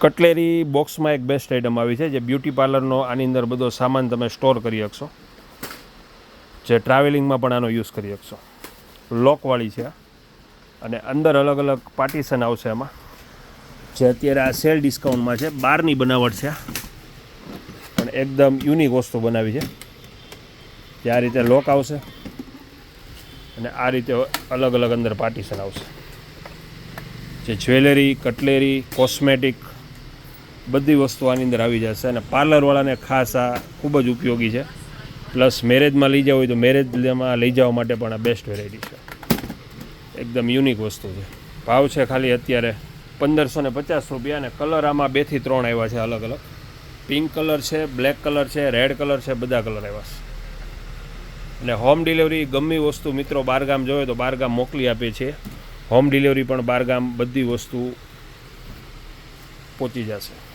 Cutlery બોક્સમાં એક best item આવી છે, જે બ્યુટી પાર્લરનો આની અંદર બધો સામાન તમે સ્ટોર કરી શકશો, જે ટ્રાવેલિંગમાં પણ આનો યુઝ કરી શકશો. લોકવાળી છે અને અંદર અલગ અલગ પાર્ટીશન આવશે એમાં, જે અત્યારે આ સેલ ડિસ્કાઉન્ટમાં છે. બારની બનાવટ છે અને એકદમ યુનિક વસ્તુ બનાવી છે. જે આ રીતે લોક આવશે અને આ રીતે અલગ અલગ અંદર પાર્ટીશન આવશે. જે જ્વેલરી, કટલેરી, કોસ્મેટિક બધી વસ્તુ આની અંદર આવી જશે અને પાર્લરવાળાને ખાસ આ ખૂબ જ ઉપયોગી છે. પ્લસ મેરેજમાં લઈ જવું હોય તો મેરેજમાં લઈ જવા માટે પણ આ બેસ્ટ વેરાયટી છે. એકદમ યુનિક વસ્તુ છે. ભાવ છે ખાલી અત્યારે 1550 રૂપિયા અને કલર આમાં 2 થી 3 આવ્યા છે અલગ અલગ. પિંક કલર છે, બ્લેક કલર છે, રેડ કલર છે, બધા કલર આવ્યા છે. અને હોમ ડિલિવરી ગમે વસ્તુ મિત્રો બહારગામ જોઈએ તો બહારગામ મોકલી આપીએ છીએ. હોમ ડિલિવરી પણ બહારગામ બધી વસ્તુ પહોંચી જશે.